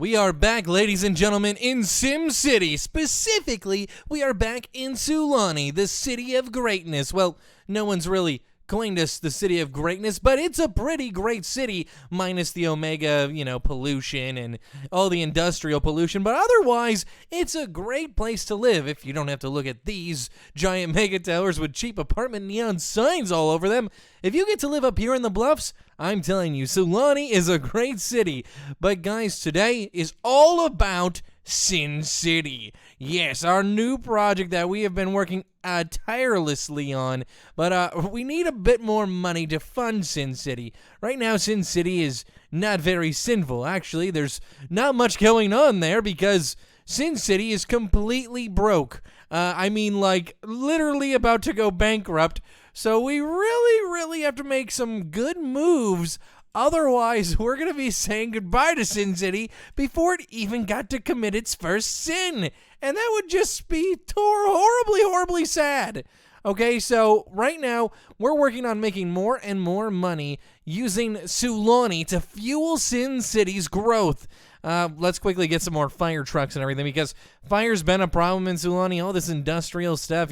We are back, ladies and gentlemen, in SimCity. Specifically, we are back in Sulani, the city of greatness. Well, no one's really coined us the city of greatness, but it's a pretty great city, minus the Omega, pollution and all the industrial pollution. But otherwise, it's a great place to live if you don't have to look at these giant mega towers with cheap apartment neon signs all over them. If you get to live up here in the Bluffs, I'm telling you, Sulani is a great city. But guys, today is all about SimCity. Yes, our new project that we have been working tirelessly on, but we need a bit more money to fund SimCity. Right now, SimCity is not very sinful. Actually, there's not much going on there because SimCity is completely broke. Literally about to go bankrupt. So we really have to make some good moves. Otherwise, we're going to be saying goodbye to SimCity before it even got to commit its first sin. And that would just be horribly sad. Okay, so right now, we're working on making more and more money using Sulani to fuel SimCity's growth. Let's quickly get some more fire trucks and everything, because fire's been a problem in Sulani. All this industrial stuff,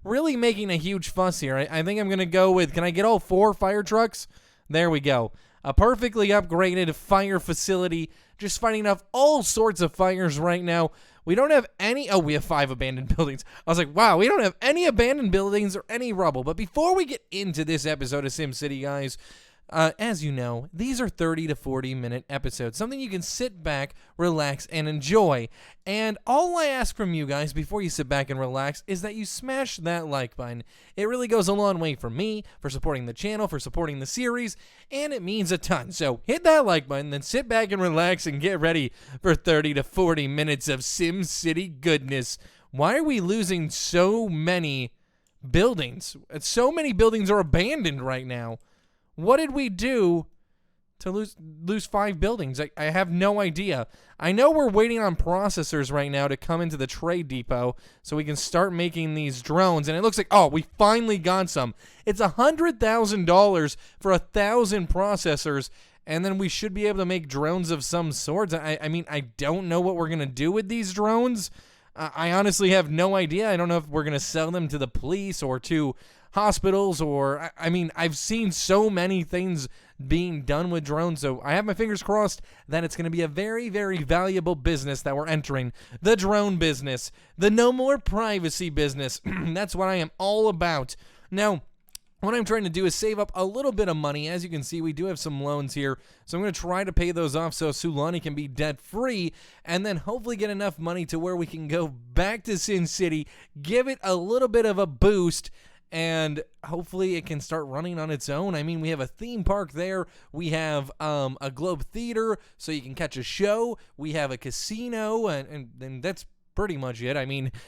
really making a huge fuss here. I think I'm going to go with, can I get all 4 fire trucks? There we go. A perfectly upgraded fire facility, just fighting off all sorts of fires right now. We don't have any, we have 5 abandoned buildings. I was like, wow, we don't have any abandoned buildings or any rubble. But before we get into this episode of SimCity, guys, as you know, these are 30 to 40 minute episodes, something you can sit back, relax, and enjoy. And all I ask from you guys before you sit back and relax is that you smash that like button. It really goes a long way for me, for supporting the channel, for supporting the series, and it means a ton. So hit that like button, then sit back and relax and get ready for 30 to 40 minutes of SimCity goodness. Why are we losing so many buildings? So many buildings are abandoned right now. What did we do to lose 5 buildings? I have no idea. I know we're waiting on processors right now to come into the trade depot so we can start making these drones. And it looks like, we finally got some. It's $100,000 for 1,000 processors. And then we should be able to make drones of some sorts. I don't know what we're going to do with these drones. I honestly have no idea. I don't know if we're going to sell them to the police or to hospitals, or I've seen so many things being done with drones, so I have my fingers crossed that it's going to be a very valuable business that we're entering. The drone business, the no more privacy business. That's what I am all about. Now, what I'm trying to do is save up a little bit of money. As you can see, we do have some loans here, so I'm going to try to pay those off so Sulani can be debt-free, and then hopefully get enough money to where we can go back to SimCity, give it a little bit of a boost, and hopefully it can start running on its own. We have a theme park there. We have a Globe Theater, so you can catch a show. We have a casino, and that's pretty much it.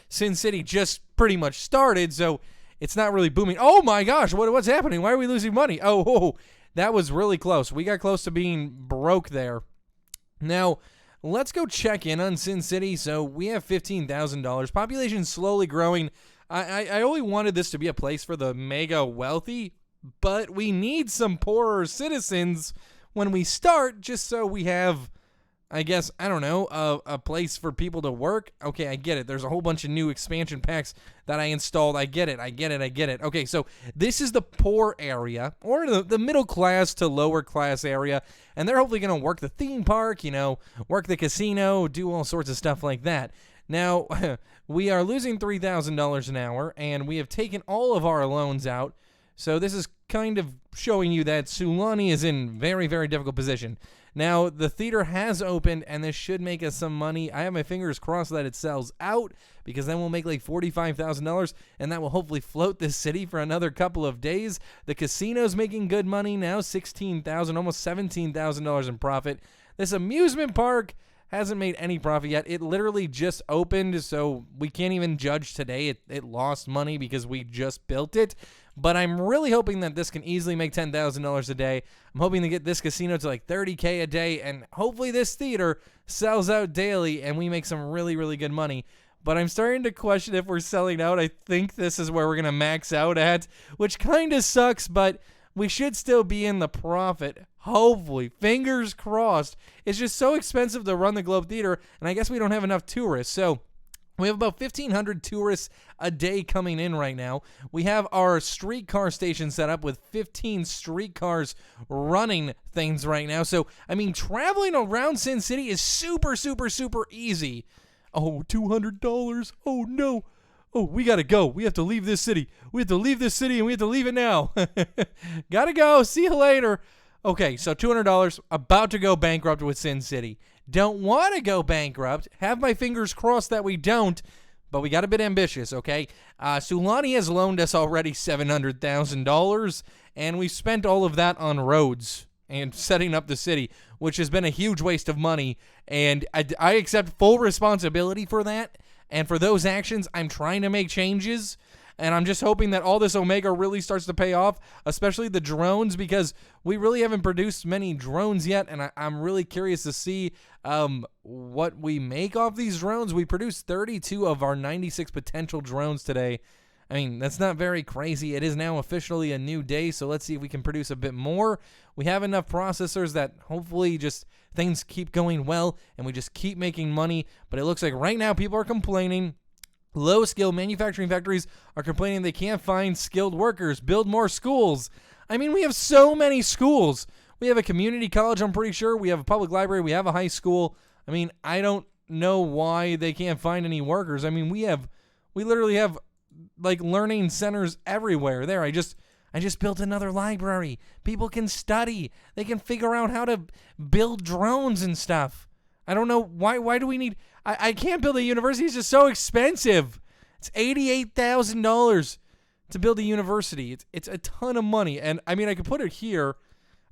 SimCity just pretty much started, so it's not really booming. Oh my gosh, what's happening? Why are we losing money? Oh, that was really close. We got close to being broke there. Now, let's go check in on SimCity. So we have $15,000. Population slowly growing. I only wanted this to be a place for the mega wealthy, but we need some poorer citizens when we start, just so we have, a place for people to work. Okay, I get it. There's a whole bunch of new expansion packs that I installed. I get it. Okay, so this is the poor area, or the middle class to lower class area, and they're hopefully going to work the theme park, work the casino, do all sorts of stuff like that. Now, we are losing $3,000 an hour, and we have taken all of our loans out, so this is kind of showing you that Sulani is in very difficult position. Now, the theater has opened, and this should make us some money. I have my fingers crossed that it sells out, because then we'll make like $45,000, and that will hopefully float this city for another couple of days. The casino's making good money now, $16,000, almost $17,000 in profit. This amusement park hasn't made any profit yet. It literally just opened, so we can't even judge today. It lost money because we just built it. But I'm really hoping that this can easily make $10,000 a day. I'm hoping to get this casino to like $30K a day, and hopefully this theater sells out daily and we make some really good money. But I'm starting to question if we're selling out. I think this is where we're going to max out at, which kind of sucks, but we should still be in the profit. Hopefully, fingers crossed. It's just so expensive to run the Globe Theater, and I guess we don't have enough tourists. So we have about 1,500 tourists a day coming in right now. We have our streetcar station set up with 15 streetcars running things right now. So, I mean, traveling around Sin City is super, super, super easy. Oh, $200. Oh, no. Oh, we gotta go. We have to leave this city. We have to leave this city, and we have to leave it now. Gotta go. See you later. Okay, so $200. About to go bankrupt with Sin City. Don't want to go bankrupt. Have my fingers crossed that we don't, but we got a bit ambitious, okay? Sulani has loaned us already $700,000, and we spent all of that on roads and setting up the city, which has been a huge waste of money, and I accept full responsibility for that. And for those actions, I'm trying to make changes, and I'm just hoping that all this Omega really starts to pay off, especially the drones, because we really haven't produced many drones yet, and I'm really curious to see what we make off these drones. We produced 32 of our 96 potential drones today. I mean, that's not very crazy. It is now officially a new day, so let's see if we can produce a bit more. We have enough processors that hopefully just things keep going well, and we just keep making money. But it looks like right now people are complaining. Low-skill manufacturing factories are complaining they can't find skilled workers. Build more schools. I mean, we have so many schools. We have a community college, I'm pretty sure. We have a public library. We have a high school. I mean, I don't know why they can't find any workers. I mean, we literally have like learning centers everywhere. There, I just built another library. People can study. They can figure out how to build drones and stuff. I don't know why do we need I can't build a university. It's just so expensive. It's $88,000 to build a university. It's a ton of money. And I mean, I could put it here.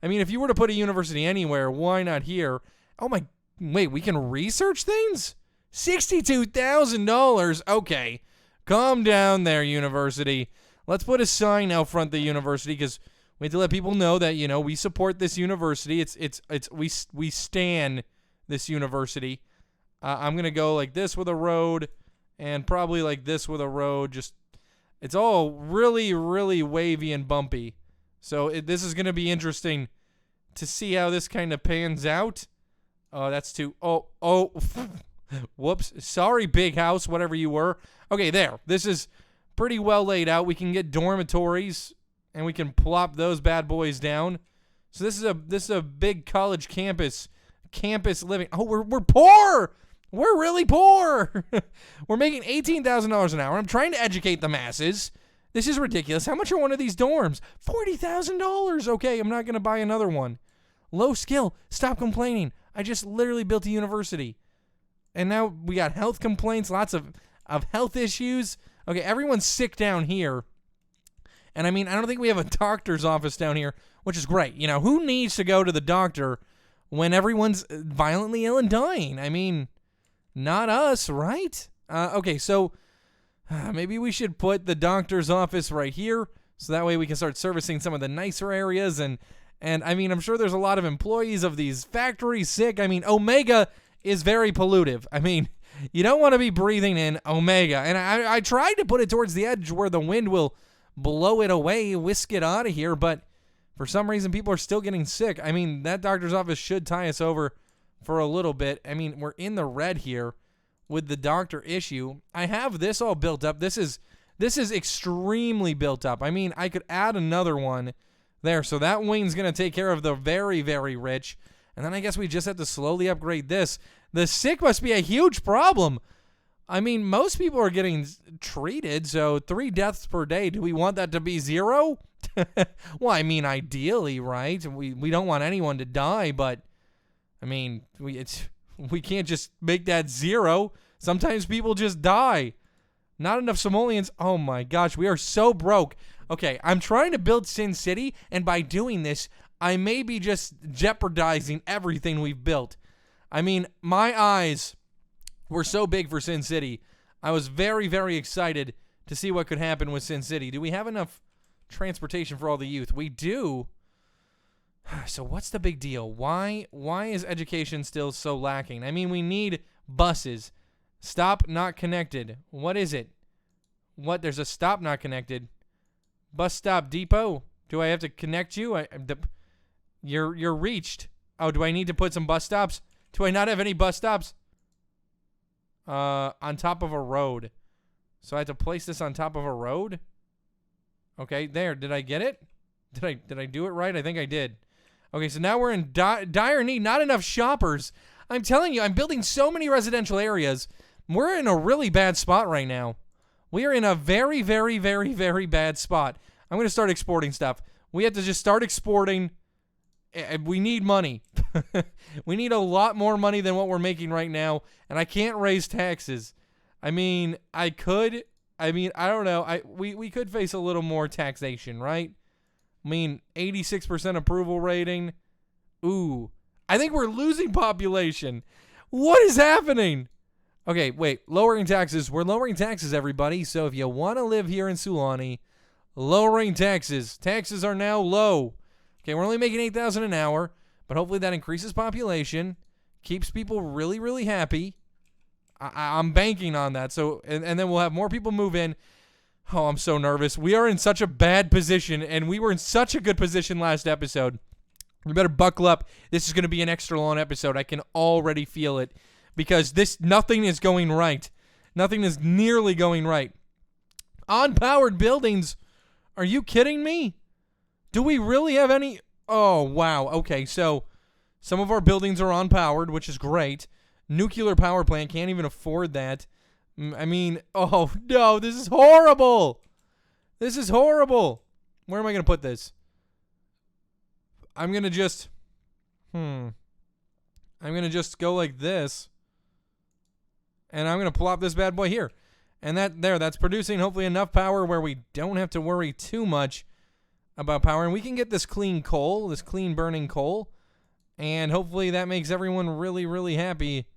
I mean, if you were to put a university anywhere, why not here? Oh my, wait, we can research things? $62,000. Okay. Calm down there, university. Let's put a sign out front the university, because we have to let people know that, you know, we support this university. We stan this university. I'm gonna go like this with a road, and probably like this with a road. Just, it's all really, really wavy and bumpy. So this is gonna be interesting to see how this kind of pans out. Oh, that's too. Oh. Whoops. Sorry, big house, whatever you were. Okay, there. This is pretty well laid out. We can get dormitories, and we can plop those bad boys down. So this is a big college campus living. Oh, we're poor. We're really poor. We're making $18,000 an hour. I'm trying to educate the masses. This is ridiculous. How much are one of these dorms? $40,000. Okay, I'm not gonna buy another one. Low skill. Stop complaining. I just literally built a university. And now we got health complaints, lots of health issues. Okay, everyone's sick down here. And I mean, I don't think we have a doctor's office down here, which is great. You know, who needs to go to the doctor when everyone's violently ill and dying? I mean, not us, right? Okay, so maybe we should put the doctor's office right here, so that way we can start servicing some of the nicer areas. And I mean, I'm sure there's a lot of employees of these factories sick. I mean, Omega is very pollutive. I mean, you don't want to be breathing in Omega. And I tried to put it towards the edge where the wind will blow it away, whisk it out of here, but for some reason people are still getting sick. I mean, that doctor's office should tie us over for a little bit. I mean, we're in the red here with the doctor issue. I have this all built up. This is extremely built up. I mean, I could add another one there. So that wing's going to take care of the very, very rich. And then I guess we just have to slowly upgrade this. The sick must be a huge problem. I mean, most people are getting treated, so 3 deaths per day. Do we want that to be 0? Well, I mean, ideally, right? We don't want anyone to die, but I mean, we can't just make that 0. Sometimes people just die. Not enough simoleons. Oh my gosh, we are so broke. Okay, I'm trying to build Sin City, and by doing this, I may be just jeopardizing everything we've built. I mean, my eyes were so big for Sin City. I was very, very excited to see what could happen with Sin City. Do we have enough transportation for all the youth? We do. So what's the big deal? Why is education still so lacking? I mean, we need buses. Stop not connected. What is it? What? There's a stop not connected. Bus stop depot. Do I have to connect you? You're reached. Oh, do I need to put some bus stops? Do I not have any bus stops? On top of a road. So I have to place this on top of a road? Okay, there. Did I get it? Did I do it right? I think I did. Okay, so now we're in dire need. Not enough shoppers. I'm telling you, I'm building so many residential areas. We're in a really bad spot right now. We are in a very, very, very, very bad spot. I'm going to start exporting stuff. We have to just start exporting. We need money. We need a lot more money than what we're making right now, and I can't raise taxes. I mean, I could. I mean, I don't know. We could face a little more taxation, right? I mean, 86% approval rating. Ooh. I think we're losing population. What is happening? Okay, wait. Lowering taxes. We're lowering taxes, everybody. So if you want to live here in Sulani, lowering taxes. Taxes are now low. Okay, we're only making $8,000 an hour, but hopefully that increases population, keeps people really, really happy. I'm banking on that. So, and then we'll have more people move in. Oh, I'm so nervous. We are in such a bad position, and we were in such a good position last episode. We better buckle up. This is going to be an extra long episode. I can already feel it because nothing is going right. Nothing is nearly going right. Unpowered buildings. Are you kidding me? Do we really have any? Oh, wow. Okay, so some of our buildings are unpowered, which is great. Nuclear power plant can't even afford that. I mean, oh, no, this is horrible. This is horrible. Where am I going to put this? I'm going to just, I'm going to just go like this. And I'm going to plop this bad boy here. And that's producing hopefully enough power where we don't have to worry too much about power. And we can get this clean coal, this clean burning coal. And hopefully that makes everyone really, really happy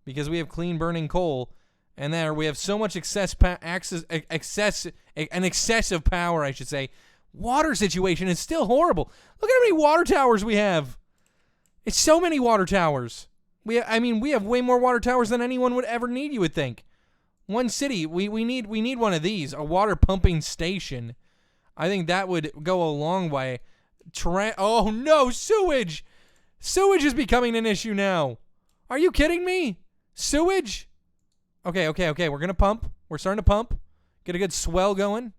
because we have clean burning coal. And there we have so much excessive power, I should say. Water situation is still horrible. Look at how many water towers we have. It's so many water towers. We have way more water towers than anyone would ever need, you would think. One city, we need one of these, a water pumping station. I think that would go a long way. Oh no, sewage! Sewage is becoming an issue now. Are you kidding me? Sewage? Okay, we're gonna pump. We're starting to pump. Get a good swell going.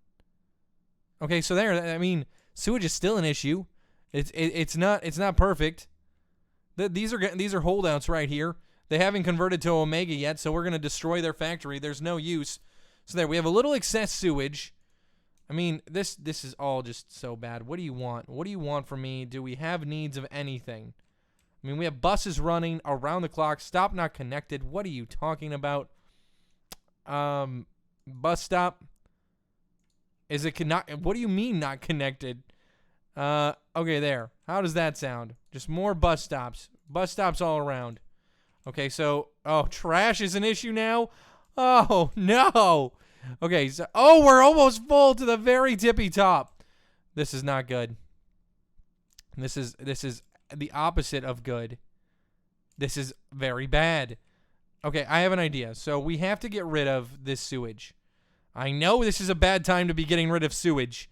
Okay, so there. I mean, sewage is still an issue. It's not perfect. These are holdouts right here. They haven't converted to Omega yet, so we're gonna destroy their factory. There's no use. So there, we have a little excess sewage. I mean, this is all just so bad. What do you want? What do you want from me? Do we have needs of anything? I mean, we have buses running around the clock. Stop not connected. What are you talking about? Bus stop. Is it not? What do you mean not connected? Okay, there. How does that sound? Just more bus stops. Bus stops all around. Okay, so, trash is an issue now? Oh, no. Okay, so, we're almost full to the very tippy top. This is not good. This is the opposite of good. This is very bad. Okay, I have an idea. So we have to get rid of this sewage. I know this is a bad time to be getting rid of sewage,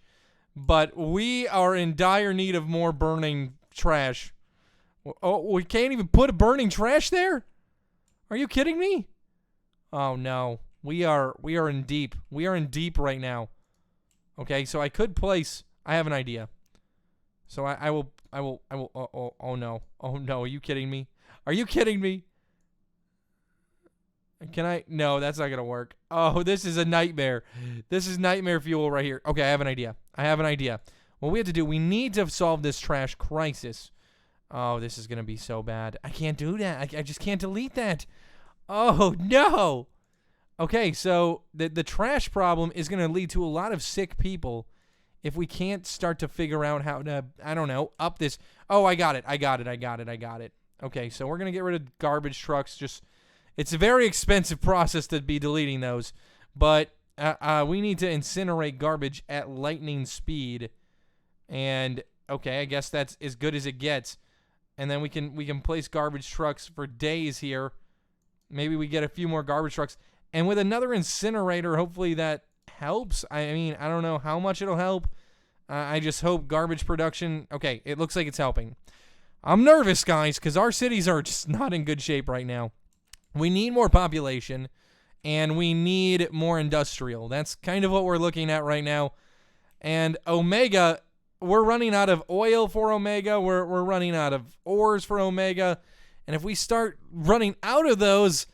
but we are in dire need of more burning trash. Oh, we can't even put a burning trash there? Are you kidding me? Oh no. We are in deep. We are in deep right now. Okay, so I could place. I have an idea. So I will. Oh no. Oh no. Are you kidding me? Are you kidding me? Can I? No, that's not gonna work. Oh, this is a nightmare. This is nightmare fuel right here. Okay, I have an idea. What we have to do, we need to solve this trash crisis. Oh, this is gonna be so bad. I can't do that. I just can't delete that. Oh no. Okay, so the trash problem is gonna lead to a lot of sick people if we can't start to figure out how to, I don't know, up this. Oh, I got it. Okay, so we're gonna get rid of garbage trucks. It's a very expensive process to be deleting those, but we need to incinerate garbage at lightning speed. And okay, I guess that's as good as it gets. And then we can place garbage trucks for days here. Maybe we get a few more garbage trucks. And with another incinerator, hopefully that helps. I mean, I don't know how much it'll help. I just hope garbage production... Okay, it looks like it's helping. I'm nervous, guys, because our cities are just not in good shape right now. We need more population, and we need more industrial. That's kind of what we're looking at right now. And Omega, we're running out of oil for Omega. We're running out of ores for Omega. And if we start running out of those,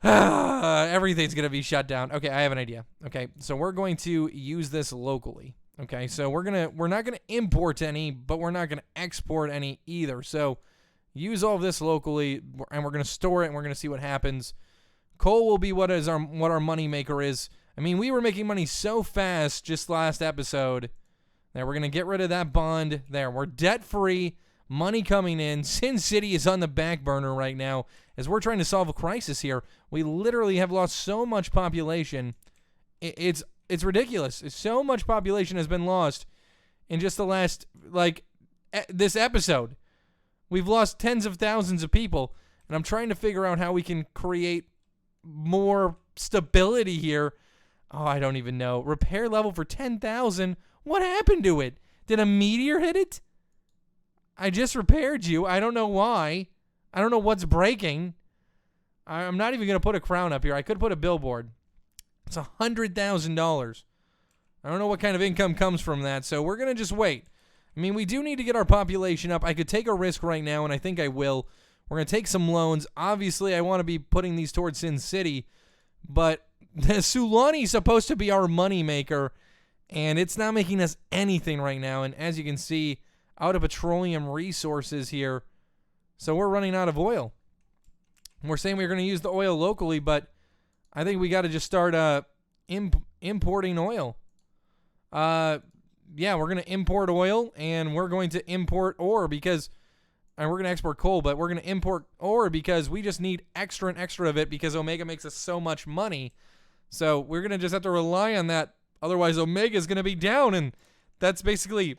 everything's going to be shut down. Okay, I have an idea. Okay, so we're going to use this locally. Okay, so we're not going to import any, but we're not going to export any either. So use all of this locally, and we're going to store it, and we're going to see what happens. Coal will be what our money maker is. I mean, we were making money so fast just last episode. There, we're going to get rid of that bond. There, we're debt-free, money coming in. SimCity is on the back burner right now as we're trying to solve a crisis here. We literally have lost so much population. It's ridiculous. So much population has been lost in just the last, this episode. We've lost tens of thousands of people, and I'm trying to figure out how we can create more stability here. Oh, I don't even know. Repair level for 10,000. What happened to it? Did a meteor hit it? I just repaired you. I don't know why. I don't know what's breaking. I'm not even going to put a crown up here. I could put a billboard. It's $100,000. I don't know what kind of income comes from that, so we're going to just wait. I mean, we do need to get our population up. I could take a risk right now, and I think I will. We're going to take some loans. Obviously, I want to be putting these towards SimCity, but Sulani's supposed to be our money maker, and it's not making us anything right now. And as you can see, out of petroleum resources here, so we're running out of oil. We're saying we're going to use the oil locally, but I think we got to just start importing oil. Yeah, we're going to import oil, and we're going to import ore because... And we're going to export coal, but we're going to import ore because we just need extra and extra of it because Omega makes us so much money. So we're going to just have to rely on that. Otherwise, Omega is going to be down, and that's basically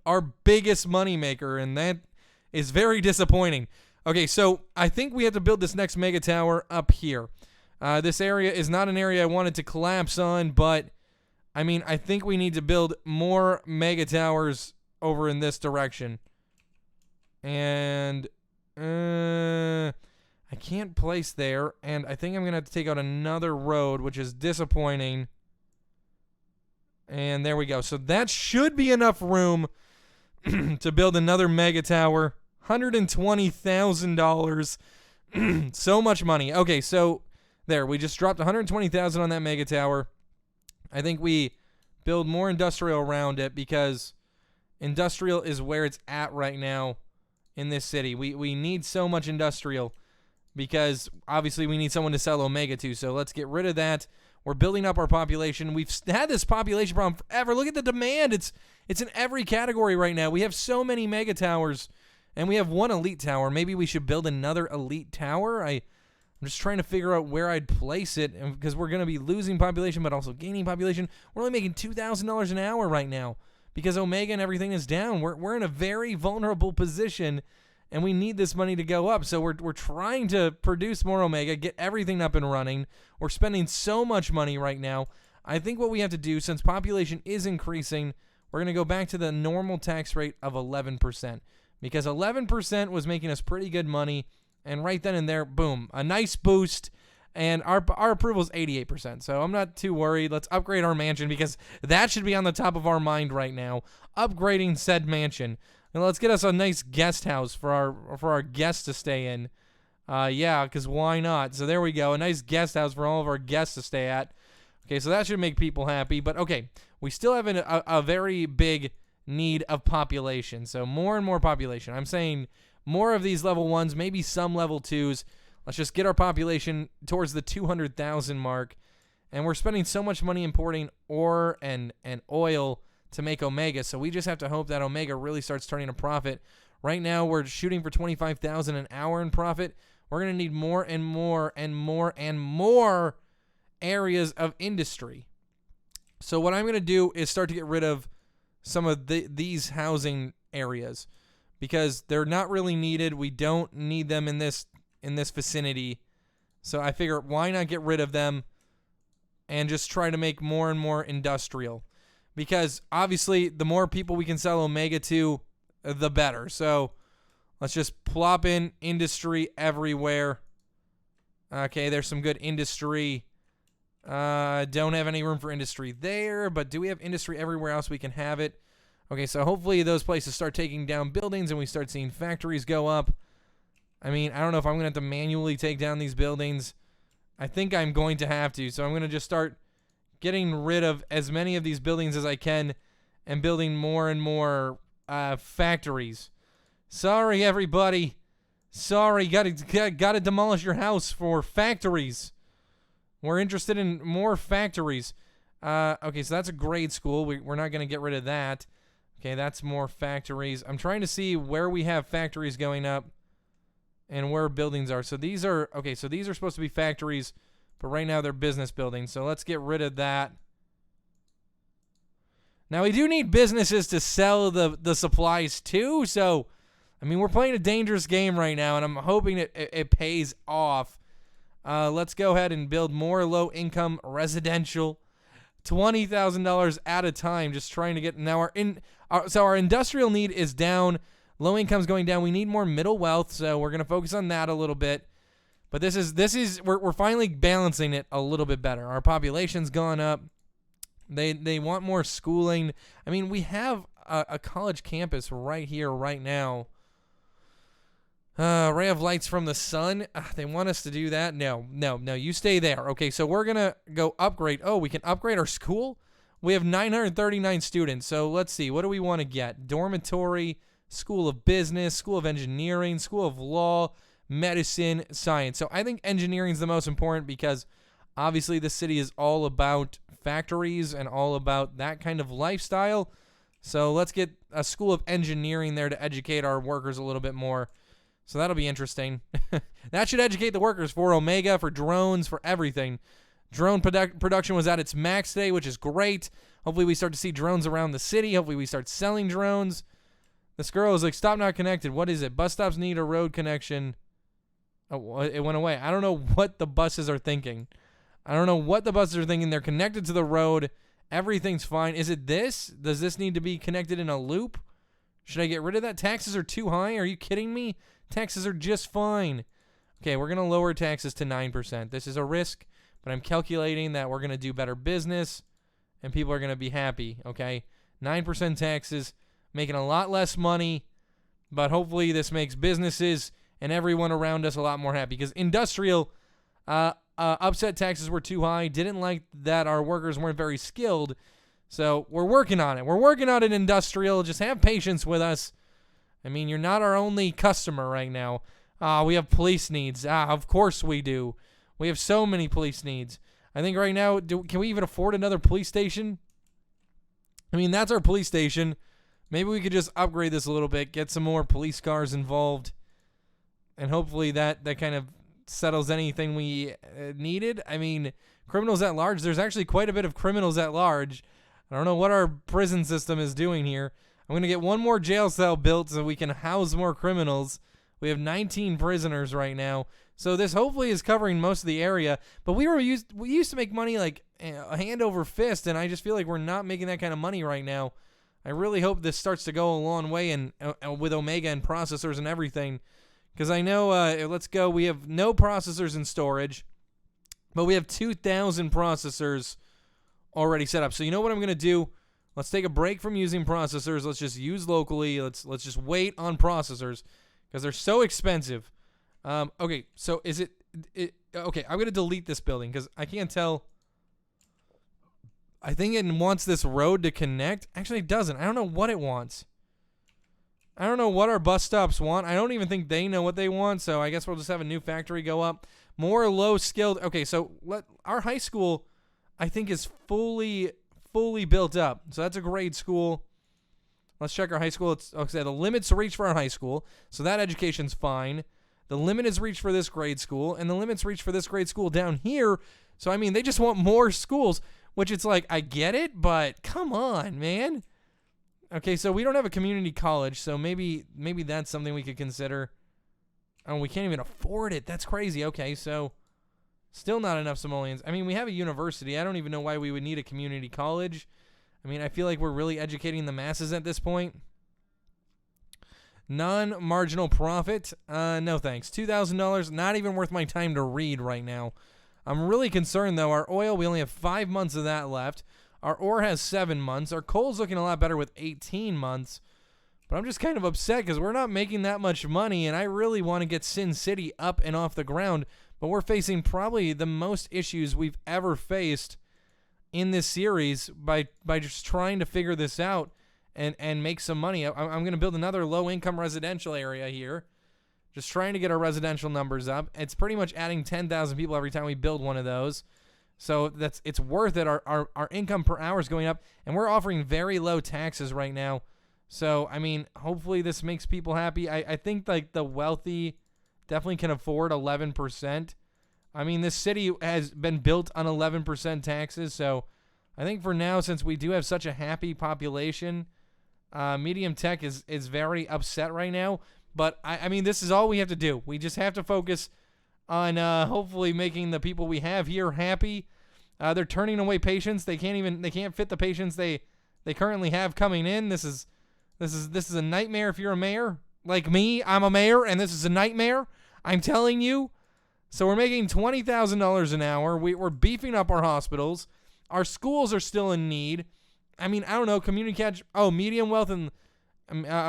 our biggest money maker, and that is very disappointing. Okay, so I think we have to build this next mega tower up here. This area is not an area I wanted to collapse on, but, I mean, I think we need to build more mega towers over in this direction. And I can't place there, and I think I'm going to have to take out another road, which is disappointing. And there we go. So that should be enough room to build another mega tower. $120,000. So much money. Okay, so there. We just dropped $120,000 on that mega tower. I think we build more industrial around it because industrial is where it's at right now. In this city, we need so much industrial because obviously we need someone to sell Omega to. So let's get rid of that. We're building up our population. We've had this population problem forever. Look at the demand. It's in every category right now. We have so many mega towers, and we have one elite tower. Maybe we should build another elite tower. I'm just trying to figure out where I'd place it because we're going to be losing population but also gaining population. We're only making $2,000 an hour right now. Because Omega and everything is down. We're in a very vulnerable position, and we need this money to go up. So we're trying to produce more Omega, get everything up and running. We're spending so much money right now. I think what we have to do, since population is increasing, we're going to go back to the normal tax rate of 11%. Because 11% was making us pretty good money, and right then and there, boom, a nice boost. And our approval is 88%, so I'm not too worried. Let's upgrade our mansion because that should be on the top of our mind right now. Upgrading said mansion. And let's get us a nice guest house for our guests to stay in. Yeah, because why not? So there we go, a nice guest house for all of our guests to stay at. Okay, so that should make people happy. But okay, we still have a very big need of population. So more and more population. I'm saying more of these level 1s, maybe some level 2s. Let's just get our population towards the 200,000 mark. And we're spending so much money importing ore and oil to make Omega. So we just have to hope that Omega really starts turning a profit. Right now, we're shooting for $25,000 an hour in profit. We're going to need more and more and more and more areas of industry. So what I'm going to do is start to get rid of some of these housing areas because they're not really needed. We don't need them in this vicinity. So I figure why not get rid of them and just try to make more and more industrial. because obviously the more people we can sell Omega to, the better. So let's just plop in industry everywhere. Okay, there's some good industry. Don't have any room for industry there, but do we have industry everywhere else we can have it? Okay, so hopefully those places start taking down buildings and we start seeing factories go up. I mean, I don't know if I'm going to have to manually take down these buildings. I think I'm going to have to, so I'm going to just start getting rid of as many of these buildings as I can and building more and more factories. Sorry, everybody. Sorry, gotta demolish your house for factories. We're interested in more factories. Okay, so that's a grade school. We're not going to get rid of that. Okay, that's more factories. I'm trying to see where we have factories going up and where buildings are. So these are, okay, so these are supposed to be factories, but right now they're business buildings. So let's get rid of that. Now, we do need businesses to sell the supplies to, so, I mean, we're playing a dangerous game right now, and I'm hoping it pays off. Let's go ahead and build more low-income residential, $20,000 at a time, just trying to get, now our industrial need is down, low income's going down, we need more middle wealth, so we're going to focus on that a little bit, but we're finally balancing it a little bit better. Our population's gone up, they want more schooling. I mean, we have a college campus right here, right now. Ray of lights from the sun. They want us to do that. No, you stay there. Okay, so we're going to go upgrade. Oh, we can upgrade our school? We have 939 students. So let's see. What do we want to get? Dormitory, School of Business, School of Engineering, School of Law, Medicine, Science. So I think engineering is the most important because obviously the city is all about factories and all about that kind of lifestyle. So let's get a School of Engineering there to educate our workers a little bit more. So that'll be interesting. That should educate the workers for Omega, for drones, for everything. Drone production was at its max today, which is great. Hopefully we start to see drones around the city. Hopefully we start selling drones. This girl is like, stop not connected. What is it? Bus stops need a road connection. Oh, it went away. I don't know what the buses are thinking. They're connected to the road. Everything's fine. Is it this? Does this need to be connected in a loop? Should I get rid of that? Taxes are too high. Are you kidding me? Taxes are just fine. Okay, we're going to lower taxes to 9%. This is a risk, but I'm calculating that we're going to do better business and people are going to be happy, okay? 9% taxes, making a lot less money, but hopefully this makes businesses and everyone around us a lot more happy because industrial upset taxes were too high, didn't like that our workers weren't very skilled, so we're working on it. We're working on it, industrial. Just have patience with us. I mean, you're not our only customer right now. We have police needs. Of course we do. We have so many police needs. I think right now, can we even afford another police station? I mean, that's our police station. Maybe we could just upgrade this a little bit, get some more police cars involved, and hopefully that kind of settles anything we needed. I mean, criminals at large, there's actually quite a bit of criminals at large. I don't know what our prison system is doing here. I'm going to get one more jail cell built so we can house more criminals. We have 19 prisoners right now. So this hopefully is covering most of the area. But we used to make money like a hand over fist, and I just feel like we're not making that kind of money right now. I really hope this starts to go a long way and with Omega and processors and everything. Because I know, let's go, we have no processors in storage, but we have 2,000 processors already set up. So you know what I'm going to do? Let's take a break from using processors. Let's just use locally. Let's just wait on processors because they're so expensive. Okay, so is it okay, I'm going to delete this building because I can't tell. I think it wants this road to connect. Actually, it doesn't. I don't know what it wants. I don't know what our bus stops want. I don't even think they know what they want, so I guess we'll just have a new factory go up. More low-skilled. Okay, so our high school, I think, is fully built up. So that's a grade school. Let's check our high school. It's okay, the limit's reached for our high school, so that education's fine. The limit is reached for this grade school, and the limit's reached for this grade school down here. So, I mean, they just want more schools, which it's like, I get it, but come on, man. Okay, so we don't have a community college, so maybe that's something we could consider. Oh, we can't even afford it. That's crazy. Okay, so still not enough simoleons. I mean, we have a university. I don't even know why we would need a community college. I mean, I feel like we're really educating the masses at this point. Non-marginal profit. No thanks. $2,000. Not even worth my time to read right now. I'm really concerned, though. Our oil, we only have 5 months of that left. Our ore has 7 months. Our coal's looking a lot better with 18 months. But I'm just kind of upset because we're not making that much money, and I really want to get SimCity up and off the ground. But we're facing probably the most issues we've ever faced in this series by just trying to figure this out and make some money. I'm going to build another low-income residential area here. Just trying to get our residential numbers up. It's pretty much adding 10,000 people every time we build one of those. So it's worth it. Our income per hour is going up, and we're offering very low taxes right now. So, I mean, hopefully this makes people happy. I think, like, the wealthy definitely can afford 11%. I mean, this city has been built on 11% taxes, so I think for now, since we do have such a happy population, medium tech is very upset right now. But, I mean, this is all we have to do. We just have to focus on hopefully making the people we have here happy. They're turning away patients. They can't fit the patients they currently have coming in. This is a nightmare if you're a mayor. Like me, I'm a mayor, and this is a nightmare. I'm telling you. So we're making $20,000 an hour. We're beefing up our hospitals. Our schools are still in need. I mean, I don't know. Community catch. Oh, medium wealth and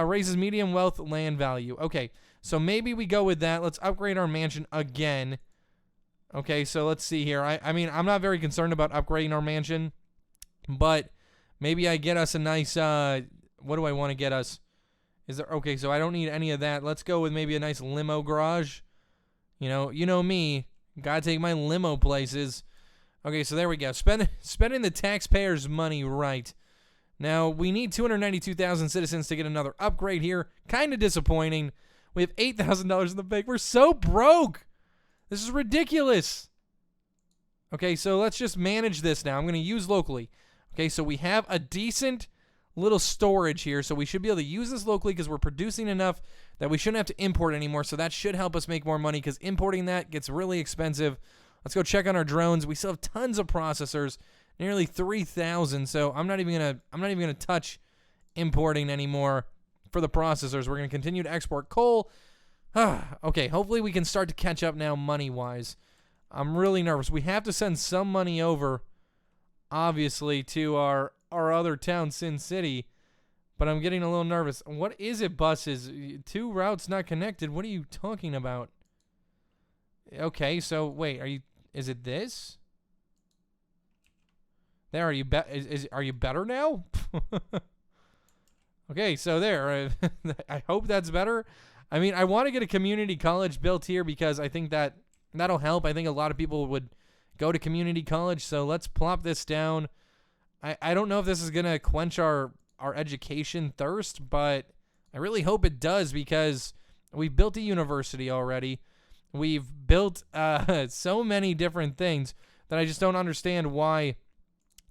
raises medium wealth land value. Okay, so maybe we go with that. Let's upgrade our mansion again. Okay, so let's see here. I mean, I'm not very concerned about upgrading our mansion, but maybe I get us a nice. What do I want to get us? Is there okay? So I don't need any of that. Let's go with maybe a nice limo garage. You know me. Gotta take my limo places. Okay, so there we go. Spending the taxpayers' money right. Now, we need 292,000 citizens to get another upgrade here. Kind of disappointing. We have $8,000 in the bank. We're so broke. This is ridiculous. Okay, so let's just manage this now. I'm going to use locally. Okay, so we have a decent little storage here, so we should be able to use this locally because we're producing enough that we shouldn't have to import anymore, so that should help us make more money because importing that gets really expensive. Let's go check on our drones. We still have tons of processors, nearly 3,000, so I'm not even gonna touch importing anymore for the processors. We're gonna continue to export coal. Okay, hopefully we can start to catch up now money-wise. I'm really nervous. We have to send some money over, obviously, to our other town, SimCity, but I'm getting a little nervous. What is it, buses? 2 routes not connected. What are you talking about? Okay, so wait, is it this? There, are you better now? Okay, so there. I hope that's better. I mean, I want to get a community college built here because I think that'll help. I think a lot of people would go to community college, so let's plop this down. I don't know if this is going to quench our education thirst, but I really hope it does because we've built a university already. We've built so many different things that I just don't understand why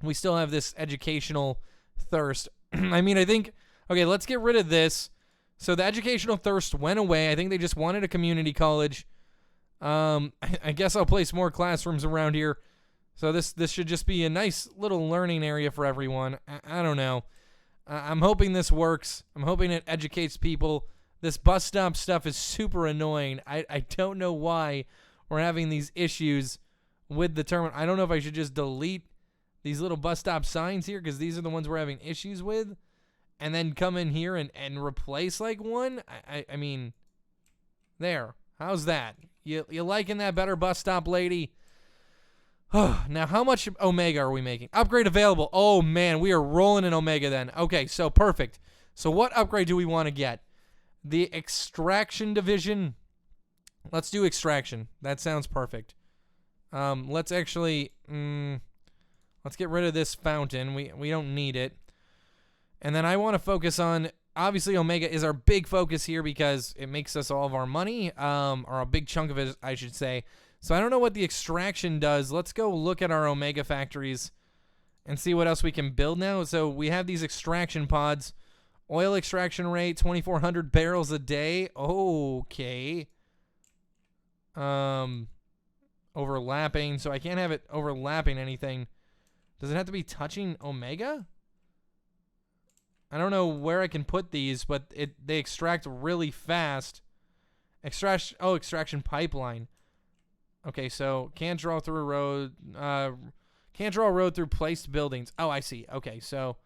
we still have this educational thirst. I mean, I think, okay, let's get rid of this. So the educational thirst went away. I think they just wanted a community college. I guess I'll place more classrooms around here. So this should just be a nice little learning area for everyone. I don't know. I'm hoping this works. I'm hoping it educates people. This bus stop stuff is super annoying. I don't know why we're having these issues with the terminal. I don't know if I should just delete these little bus stop signs here because these are the ones we're having issues with, and then come in here and replace like one. I mean, there. How's that? You liking that better, bus stop lady? Now, how much Omega are we making? Upgrade available. Oh, man, we are rolling in Omega then. Okay, so perfect. So what upgrade do we want to get? The extraction division. Let's do extraction. That sounds perfect. Let's actually, let's get rid of this fountain. We don't need it. And then I want to focus on, obviously Omega is our big focus here because it makes us all of our money, or a big chunk of it, I should say. So I don't know what the extraction does. Let's go look at our Omega factories and see what else we can build now. So we have these extraction pods. Oil extraction rate, 2,400 barrels a day. Okay. Overlapping. So I can't have it overlapping anything. Does it have to be touching Omega? I don't know where I can put these, but they extract really fast. Extraction pipeline. Okay, so can't draw through a road. Can't draw a road through placed buildings. Oh, I see. Okay, so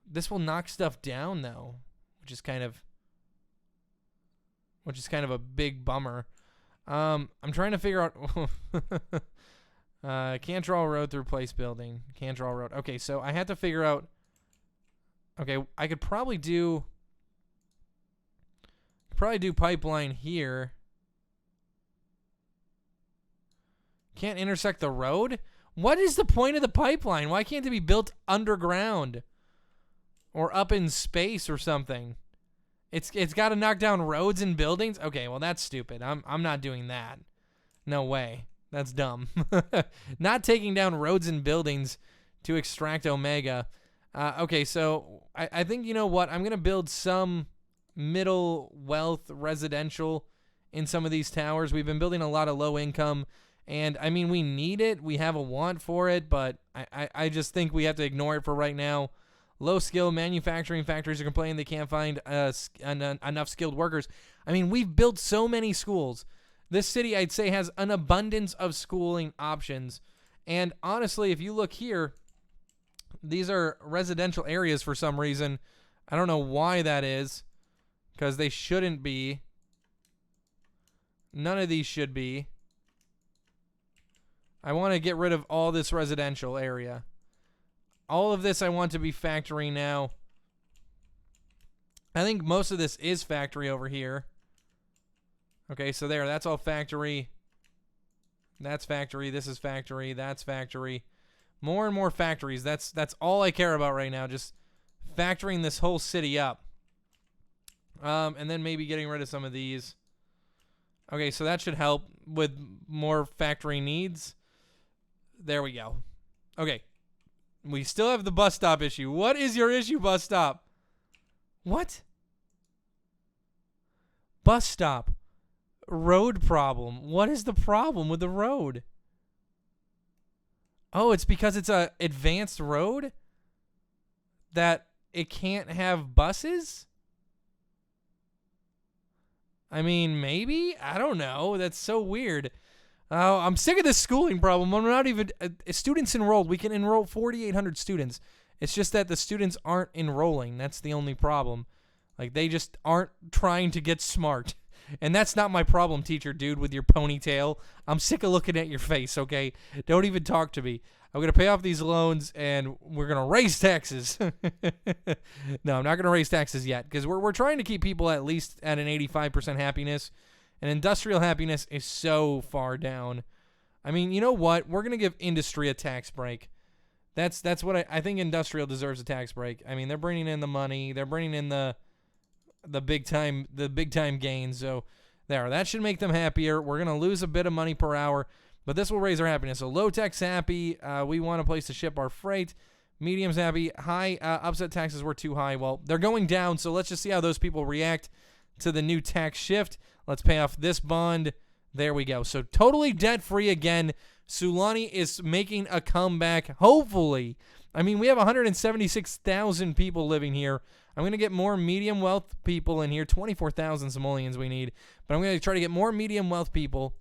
this will knock stuff down though, which is kind of a big bummer. I'm trying to figure out. Can't draw a road through placed building. Can't draw a road. Okay, so I have to figure out. Okay, I could probably do pipeline here. Can't intersect the road? What is the point of the pipeline? Why can't it be built underground or up in space or something? It's got to knock down roads and buildings? Okay, well that's stupid. I'm not doing that. No way. That's dumb. Not taking down roads and buildings to extract Omega. Okay, so I think, you know what? I'm going to build some middle wealth residential in some of these towers. We've been building a lot of low income, and I mean, we need it. We have a want for it, but I just think we have to ignore it for right now. Low skill manufacturing factories are complaining they can't find enough skilled workers. I mean, we've built so many schools. This city, I'd say, has an abundance of schooling options. And honestly, if you look here, these are residential areas for some reason. I don't know why that is, because they shouldn't be. None of these should be. I want to get rid of all this residential area. All of this I want to be factory now. I think most of this is factory over here. Okay, so that's all factory. That's factory. This is factory. That's factory. More and more factories. That's all I care about right now. Just factoring this whole city up. And then maybe getting rid of some of these. Okay, so that should help with more factory needs. There we go. Okay. We still have the bus stop issue. What is your issue, bus stop? What? Bus stop. Road problem. What is the problem with the road? Oh, it's because it's a advanced road that it can't have buses? I mean, maybe? I don't know. That's so weird. I'm sick of this schooling problem. I'm not even... students enrolled. We can enroll 4,800 students. It's just that the students aren't enrolling. That's the only problem. Like, they just aren't trying to get smart. And that's not my problem, teacher dude, with your ponytail. I'm sick of looking at your face, okay? Don't even talk to me. I'm going to pay off these loans, and we're going to raise taxes. No, I'm not going to raise taxes yet, because we're trying to keep people at least at an 85% happiness. And industrial happiness is so far down. I mean, you know what? We're going to give industry a tax break. That's what I think industrial deserves a tax break. I mean, they're bringing in the money. They're bringing in the big time gains. So that should make them happier. We're going to lose a bit of money per hour, but this will raise our happiness. So low tech's happy. We want a place to ship our freight. Medium's happy. High upset taxes were too high. Well, they're going down. So let's just see how those people react to the new tax shift. Let's pay off this bond. There we go. So totally debt-free again. Sulani is making a comeback, hopefully. I mean, we have 176,000 people living here. I'm going to get more medium wealth people in here. 24,000 simoleons we need. But I'm going to try to get more medium wealth people.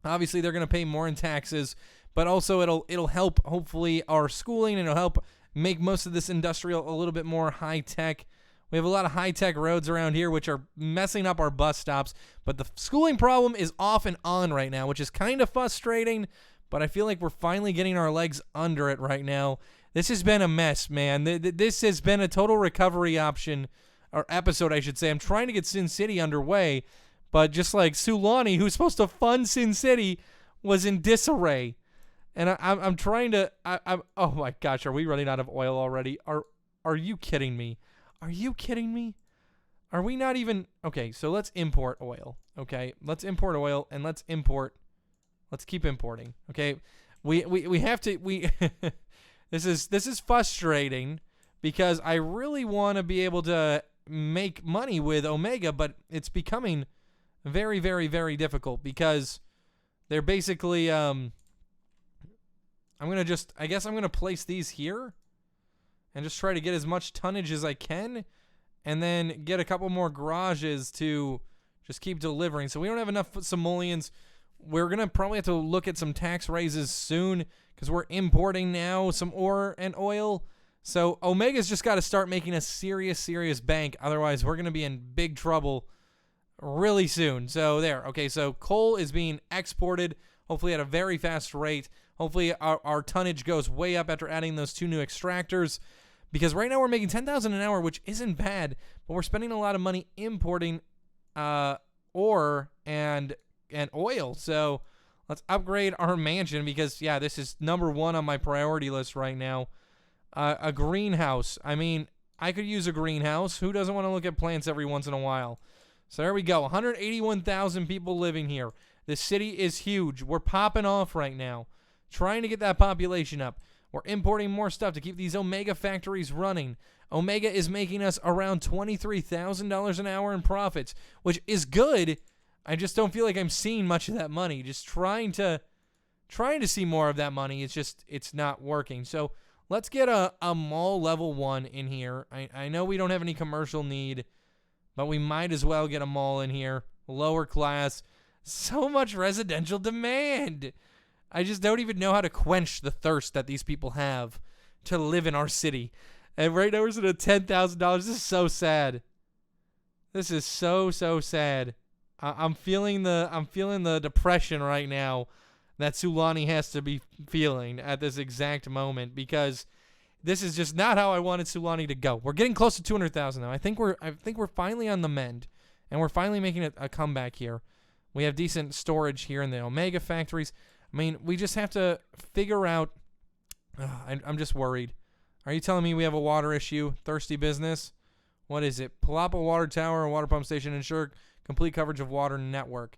Obviously, they're going to pay more in taxes. But also, it'll help, hopefully, our schooling. And it'll help make most of this industrial a little bit more high-tech. We have a lot of high-tech roads around here, which are messing up our bus stops. But the schooling problem is off and on right now, which is kind of frustrating. But I feel like we're finally getting our legs under it right now. This has been a mess, man. This has been a total recovery option, or episode, I should say. I'm trying to get SimCity underway. But just like Sulani, who's supposed to fund SimCity, was in disarray. And I'm trying to... oh, my gosh. Are we running out of oil already? Are you kidding me? Are you kidding me? Are we not even... Okay, so let's import oil. Okay, let's import oil, and let's keep importing. Okay, we have to... This is frustrating because I really want to be able to make money with Omega, but it's becoming very, very, very difficult because they're basically... I guess I'm going to place these here. and just try to get as much tonnage as I can, and then get a couple more garages to just keep delivering. So we don't have enough simoleons. We're going to probably have to look at some tax raises soon because we're importing now some ore and oil. So Omega's just got to start making a serious bank. Otherwise, we're going to be in big trouble really soon. So there. Okay, so coal is being exported, hopefully at a very fast rate. Hopefully our tonnage goes way up after adding those 2 new extractors. Because right now we're making $10,000 an hour, which isn't bad, but we're spending a lot of money importing ore and oil. So let's upgrade our mansion because, yeah, this is number 1 on my priority list right now. A greenhouse. I mean, I could use a greenhouse. Who doesn't want to look at plants every once in a while? So there we go. 181,000 people living here. The city is huge. We're popping off right now, trying to get that population up. We're importing more stuff to keep these Omega factories running. Omega is making us around $23,000 an hour in profits, which is good. I just don't feel like I'm seeing much of that money. Just trying to see more of that money. It's not working. So let's get a mall level 1 in here. I know we don't have any commercial need, but we might as well get a mall in here. Lower class. So much residential demand. I just don't even know how to quench the thirst that these people have to live in our city. And right now we're at $10,000. This is so sad. This is so sad. I'm feeling the depression right now that Sulani has to be feeling at this exact moment because this is just not how I wanted Sulani to go. We're getting close to 200,000 now. I think we're finally on the mend, and we're finally making a comeback here. We have decent storage here in the Omega factories. I mean, we just have to figure out. I'm just worried. Are you telling me we have a water issue? Thirsty business? What is it? Palapa Water Tower and Water Pump Station ensure complete coverage of water network.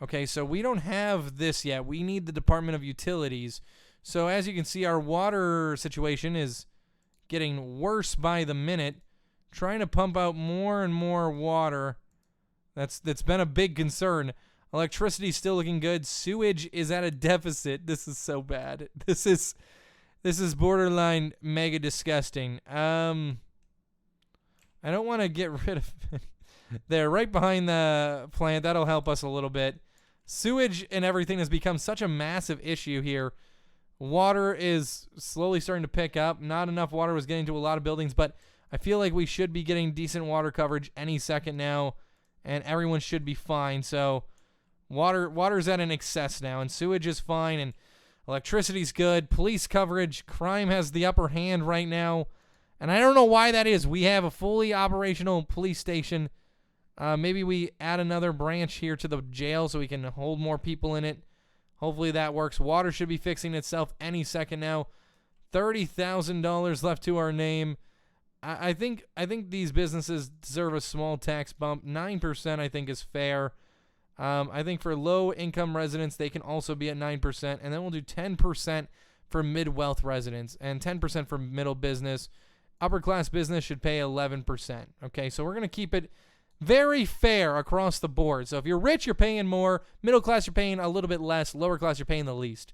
Okay, so we don't have this yet. We need the Department of Utilities. So as you can see, our water situation is getting worse by the minute. Trying to pump out more and more water. That's been a big concern. Electricity's still looking good. Sewage is at a deficit. This is so bad. This is borderline mega disgusting. I don't want to get rid of it. They're right behind the plant. That'll help us a little bit. Sewage and everything has become such a massive issue here. Water is slowly starting to pick up. Not enough water was getting to a lot of buildings, but I feel like we should be getting decent water coverage any second now, and everyone should be fine. So water's at an excess now, and sewage is fine, and electricity's good. Police coverage, crime has the upper hand right now, and I don't know why that is. We have a fully operational police station. Maybe we add another branch here to the jail so we can hold more people in it. Hopefully that works. Water should be fixing itself any second now. $30,000 left to our name. I think these businesses deserve a small tax bump. 9% I think is fair. I think for low-income residents, they can also be at 9%. And then we'll do 10% for mid-wealth residents and 10% for middle business. Upper-class business should pay 11%. Okay, so we're going to keep it very fair across the board. So if you're rich, you're paying more. Middle class, you're paying a little bit less. Lower class, you're paying the least.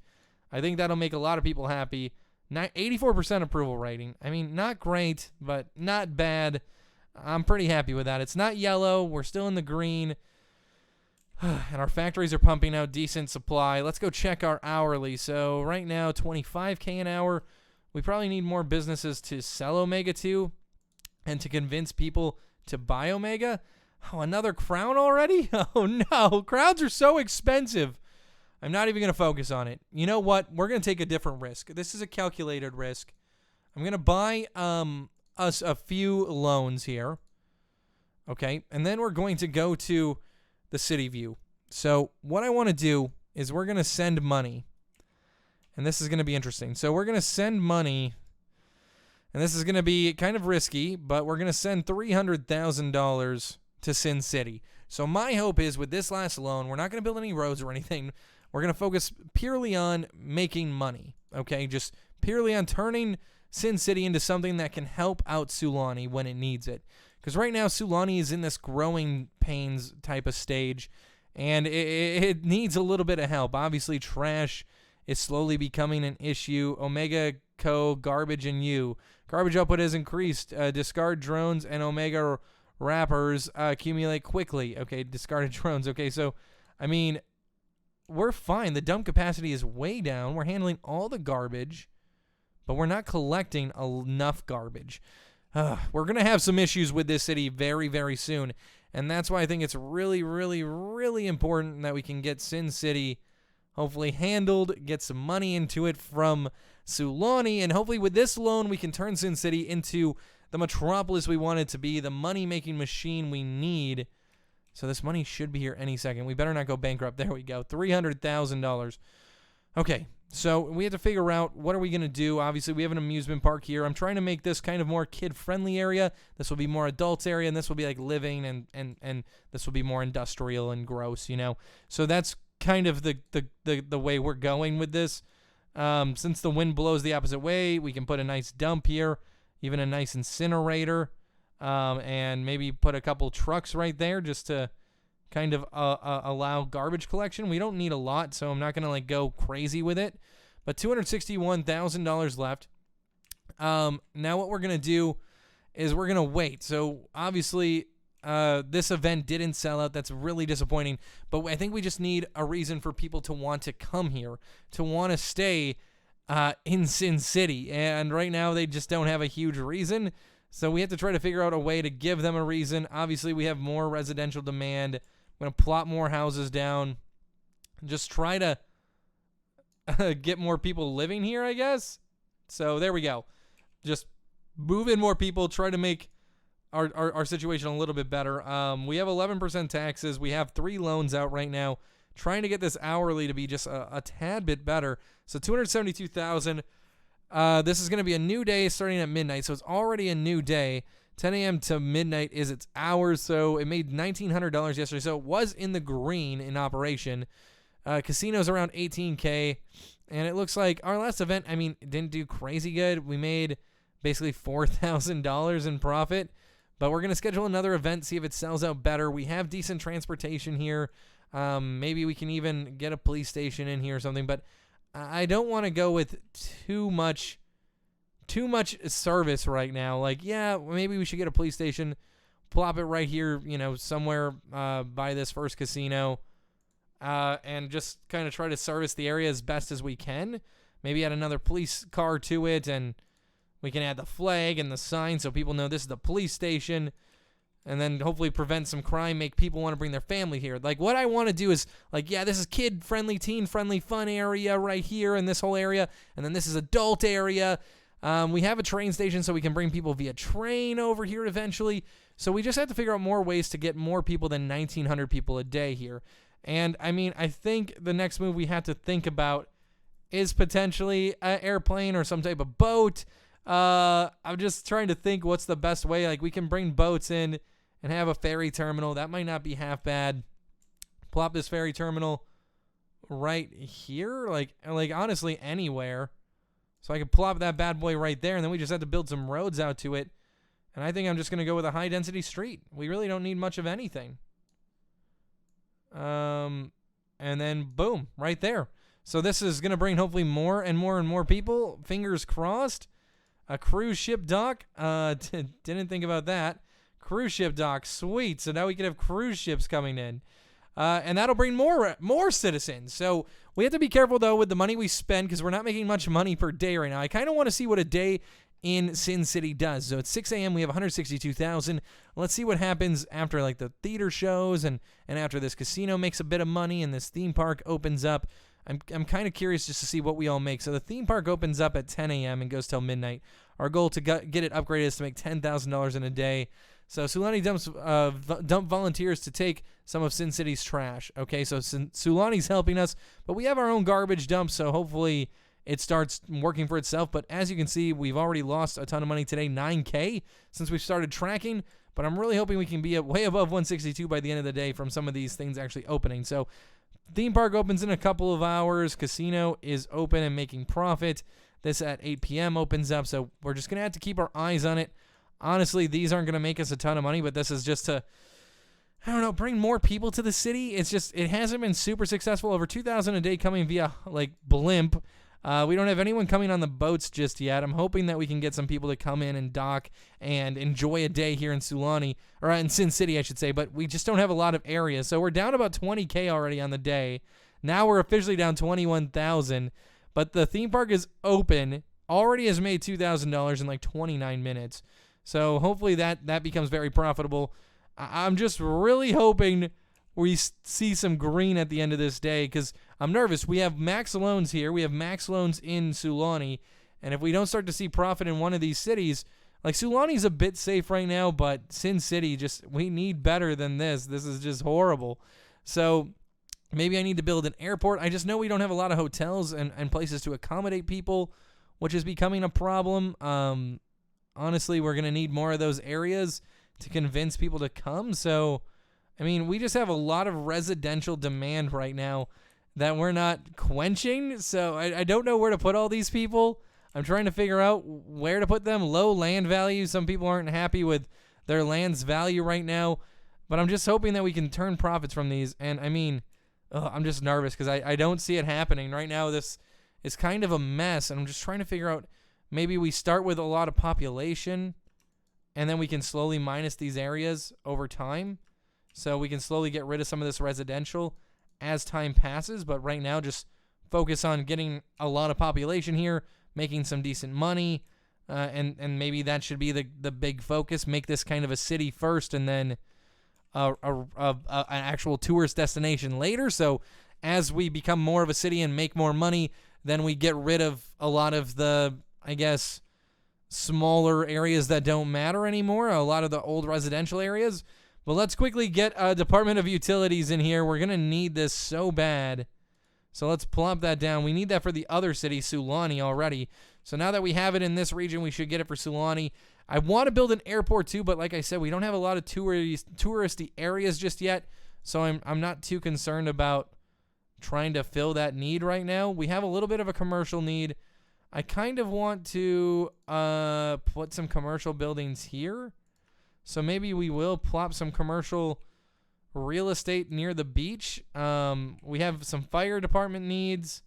I think that'll make a lot of people happy. 84% approval rating. I mean, not great, but not bad. I'm pretty happy with that. It's not yellow. We're still in the green. And our factories are pumping out decent supply. Let's go check our hourly. So right now, $25K an hour. We probably need more businesses to sell Omega to and to convince people to buy Omega. Oh, another crown already? Oh, no. Crowns are so expensive. I'm not even going to focus on it. You know what? We're going to take a different risk. This is a calculated risk. I'm going to buy us a few loans here. Okay? And then we're going to go to the city view. So what I want to do is we're going to send money. And this is going to be interesting. So we're going to send money. And this is going to be kind of risky, but we're going to send $300,000 to SimCity. So my hope is with this last loan, we're not going to build any roads or anything. We're going to focus purely on making money, okay? Just purely on turning SimCity into something that can help out Sulani when it needs it. Because right now, Sulani is in this growing pains type of stage, and it needs a little bit of help. Obviously, trash is slowly becoming an issue. Omega Co. Garbage and you. Garbage output has increased. Discard drones and Omega wrappers accumulate quickly. Okay, discarded drones. Okay, so, I mean, we're fine. The dump capacity is way down. We're handling all the garbage, but we're not collecting enough garbage. We're going to have some issues with this city very, very soon. And that's why I think it's really, really, really important that we can get SimCity hopefully handled, get some money into it from Sulani, and hopefully with this loan we can turn SimCity into the metropolis we want it to be, the money-making machine we need. So this money should be here any second. We better not go bankrupt. There we go. $300,000. Okay, so we have to figure out what are we going to do. Obviously, we have an amusement park here. I'm trying to make this kind of more kid-friendly area. This will be more adults area, and this will be like living, and this will be more industrial and gross, you know. So that's kind of the way we're going with this. Since the wind blows the opposite way, we can put a nice dump here, even a nice incinerator, and maybe put a couple trucks right there just to kind of allow garbage collection. We don't need a lot, so I'm not going to like go crazy with it. But $261,000 left. Now what we're going to do is we're going to wait. So obviously this event didn't sell out. That's really disappointing. But I think we just need a reason for people to want to come here, to want to stay in SimCity. And right now they just don't have a huge reason. So we have to try to figure out a way to give them a reason. Obviously, we have more residential demand. I'm going to plot more houses down. Just try to get more people living here, I guess. So there we go. Just move in more people. Try to make our situation a little bit better. We have 11% taxes. We have 3 loans out right now. Trying to get this hourly to be just a tad bit better. So $272,000. This is going to be a new day starting at midnight, so it's already a new day. 10 a.m. to midnight is its hours, so it made $1,900 yesterday, so it was in the green in operation. Casino's around 18K, and it looks like our last event, I mean, didn't do crazy good. We made basically $4,000 in profit, but we're going to schedule another event, see if it sells out better. We have decent transportation here. Maybe we can even get a police station in here or something, but I don't want to go with too much service right now. Like, yeah, maybe we should get a police station, plop it right here, you know, somewhere by this first casino, and just kind of try to service the area as best as we can. Maybe add another police car to it, and we can add the flag and the sign so people know this is the police station. And then hopefully prevent some crime, make people want to bring their family here. Like, what I want to do is, like, yeah, this is kid-friendly, teen-friendly, fun area right here in this whole area. And then this is adult area. We have a train station so we can bring people via train over here eventually. So we just have to figure out more ways to get more people than 1,900 people a day here. And, I mean, I think the next move we have to think about is potentially an airplane or some type of boat. I'm just trying to think what's the best way. Like, we can bring boats in and have a ferry terminal. That might not be half bad. Plop this ferry terminal right here. Like honestly, anywhere. So I could plop that bad boy right there, and then we just have to build some roads out to it. And I think I'm just going to go with a high-density street. We really don't need much of anything. And then, boom, right there. So this is going to bring hopefully more and more and more people. Fingers crossed. A cruise ship dock. Didn't think about that. Cruise ship dock, sweet. So now we can have cruise ships coming in. And that'll bring more citizens. So we have to be careful, though, with the money we spend because we're not making much money per day right now. I kind of want to see what a day in SimCity does. So at 6 a.m., we have 162,000. Let's see what happens after, like, the theater shows and after this casino makes a bit of money and this theme park opens up. I'm kind of curious just to see what we all make. So the theme park opens up at 10 a.m. and goes till midnight. Our goal to get it upgraded is to make $10,000 in a day. So Sulani dump volunteers to take some of SimCity's trash. Okay, so Sulani's helping us, but we have our own garbage dump, so hopefully it starts working for itself. But as you can see, we've already lost a ton of money today, 9K, since we started tracking. But I'm really hoping we can be way above 162 by the end of the day from some of these things actually opening. So theme park opens in a couple of hours. Casino is open and making profit. This at 8 p.m. opens up, so we're just going to have to keep our eyes on it. Honestly, these aren't going to make us a ton of money, but this is just to I don't know, bring more people to the city. It's just, it hasn't been super successful. Over 2,000 a day coming via like blimp. We don't have anyone coming on the boats just yet. I'm hoping that we can get some people to come in and dock and enjoy a day here in Sulani, or in Sin City, I should say, but we just don't have a lot of areas. So we're down about 20K already on the day. Now we're officially down 21,000, but the theme park is open, already has made $2,000 in like 29 minutes. So hopefully that becomes very profitable. I'm just really hoping we see some green at the end of this day, because I'm nervous. We have max loans here. We have max loans in Sulani. And if we don't start to see profit in one of these cities, like Sulani's a bit safe right now, but Sin City, we need better than this. This is just horrible. So maybe I need to build an airport. I just know we don't have a lot of hotels and places to accommodate people, which is becoming a problem. Honestly, we're going to need more of those areas to convince people to come. So, I mean, we just have a lot of residential demand right now that we're not quenching. So I don't know where to put all these people. I'm trying to figure out where to put them. Low land value. Some people aren't happy with their land's value right now. But I'm just hoping that we can turn profits from these. And, I mean, I'm just nervous because I don't see it happening. Right now, this is kind of a mess. And I'm just trying to figure out, maybe we start with a lot of population, and then we can slowly minus these areas over time. So we can slowly get rid of some of this residential as time passes. But right now, just focus on getting a lot of population here, making some decent money, and maybe that should be the big focus. Make this kind of a city first, and then an actual tourist destination later. So as we become more of a city and make more money, then we get rid of a lot of the, I guess, smaller areas that don't matter anymore, a lot of the old residential areas. But let's quickly get a Department of Utilities in here. We're going to need this so bad. So let's plop that down. We need that for the other city, Sulani, already. So now that we have it in this region, we should get it for Sulani. I want to build an airport too, but like I said, we don't have a lot of touristy areas just yet. So I'm not too concerned about trying to fill that need right now. We have a little bit of a commercial need. I kind of want to put some commercial buildings here. So maybe we will plop some commercial real estate near the beach. We have some fire department needs.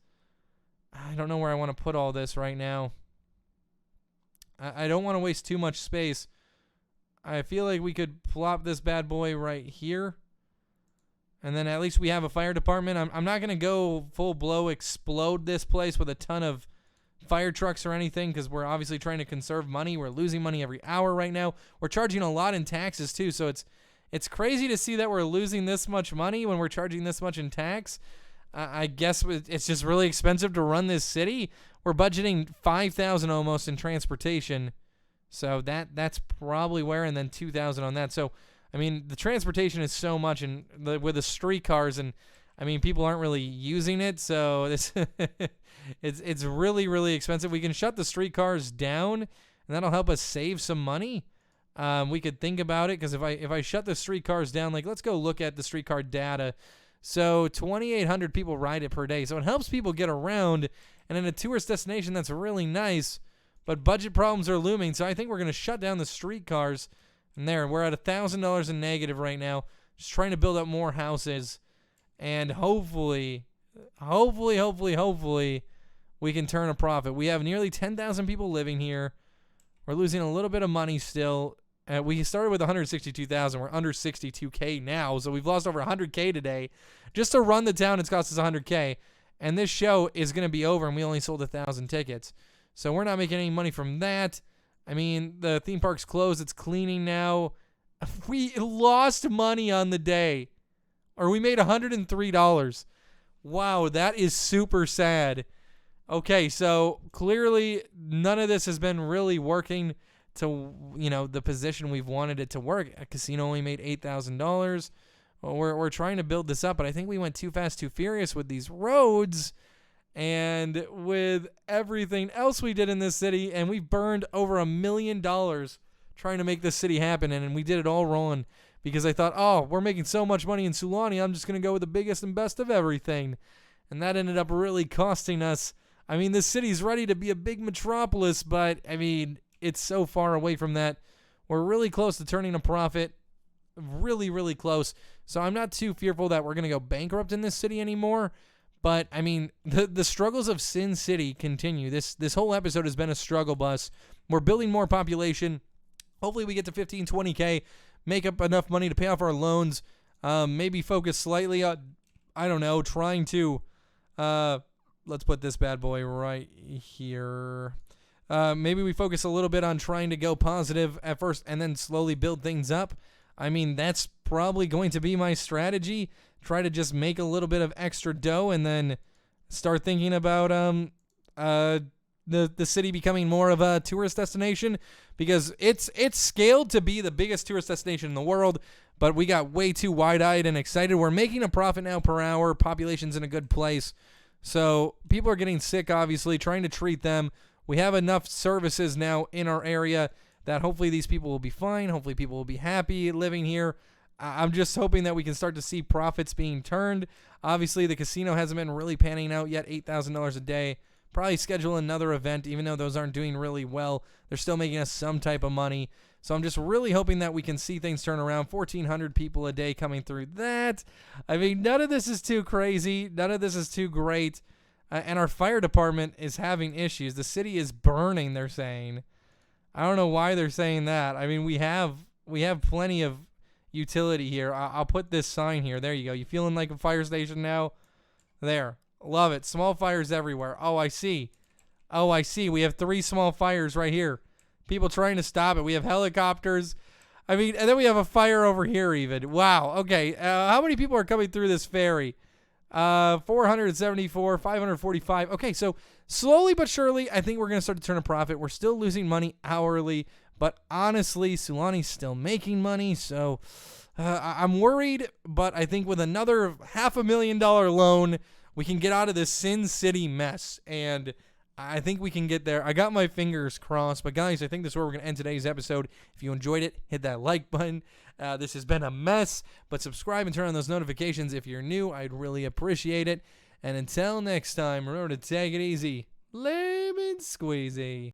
I don't know where I want to put all this right now. I don't want to waste too much space. I feel like we could plop this bad boy right here. And then at least we have a fire department. I'm not going to go full blow explode this place with a ton of fire trucks or anything, because we're obviously trying to conserve money. We're losing money every hour right now. We're charging a lot in taxes too, so it's crazy to see that we're losing this much money when we're charging this much in tax. I guess it's just really expensive to run this city. We're budgeting $5,000 almost in transportation, so that's probably where, and then $2,000 on that. So I mean, the transportation is so much, and with the streetcars, and I mean, people aren't really using it, so it's really, really expensive. We can shut the streetcars down, and that'll help us save some money. We could think about it, because if I shut the streetcars down, like, let's go look at the streetcar data. So 2,800 people ride it per day, so it helps people get around, and in a tourist destination, that's really nice. But budget problems are looming, so I think we're going to shut down the streetcars. And there, we're at $1,000 in negative right now, just trying to build up more houses. And hopefully, we can turn a profit. We have nearly 10,000 people living here. We're losing a little bit of money still. We started with 162,000. We're under 62K now, so we've lost over 100K today. Just to run the town, it's cost us 100K. And this show is going to be over, and we only sold 1,000 tickets. So we're not making any money from that. I mean, the theme park's closed. It's cleaning now. We lost money on the day. Or we made $103. Wow, that is super sad. Okay, so clearly none of this has been really working to, the position we've wanted it to work. A casino only made $8,000. Well, we're trying to build this up, but I think we went too fast, too furious with these roads and with everything else we did in this city, and we burned over $1 million trying to make this city happen, and we did it all wrong because I thought, oh, we're making so much money in Sulani, I'm just going to go with the biggest and best of everything. And that ended up really costing us. I mean, this city's ready to be a big metropolis, but, I mean, it's so far away from that. We're really close to turning a profit. really, really close. So I'm not too fearful that we're going to go bankrupt in this city anymore. But, I mean, the struggles of Sin City continue. This whole episode has been a struggle bus. We're building more population. Hopefully we get to 15, 20K, make up enough money to pay off our loans, maybe focus slightly on, I don't know, trying to, let's put this bad boy right here. Maybe we focus a little bit on trying to go positive at first and then slowly build things up. I mean, that's probably going to be my strategy. Try to just make a little bit of extra dough and then start thinking about the city becoming more of a tourist destination, because it's scaled to be the biggest tourist destination in the world, but we got way too wide-eyed and excited. We're making a profit now per hour. Population's in a good place. So people are getting sick, obviously, trying to treat them. We have enough services now in our area that hopefully these people will be fine. Hopefully people will be happy living here. I'm just hoping that we can start to see profits being turned. Obviously, the casino hasn't been really panning out yet, $8,000 a day. Probably schedule another event, even though those aren't doing really well. They're still making us some type of money. So I'm just really hoping that we can see things turn around. 1,400 people a day coming through that. I mean, none of this is too crazy. None of this is too great. And our fire department is having issues. The city is burning, they're saying. I don't know why they're saying that. I mean, we have plenty of utility here. I'll put this sign here. There you go. You feeling like a fire station now? There. Love it. Small fires everywhere. Oh, I see. We have 3 small fires right here. People trying to stop it. We have helicopters. I mean, and then we have a fire over here even. Wow. Okay. How many people are coming through this ferry? 474, 545. Okay, so slowly but surely, I think we're going to start to turn a profit. We're still losing money hourly, but honestly, Sulani's still making money, so I'm worried, but I think with another $500,000 loan, we can get out of this Sin City mess, and I think we can get there. I got my fingers crossed, but guys, I think this is where we're going to end today's episode. If you enjoyed it, hit that like button. This has been a mess, but subscribe and turn on those notifications if you're new. I'd really appreciate it. And until next time, remember to take it easy. Lemon squeezy.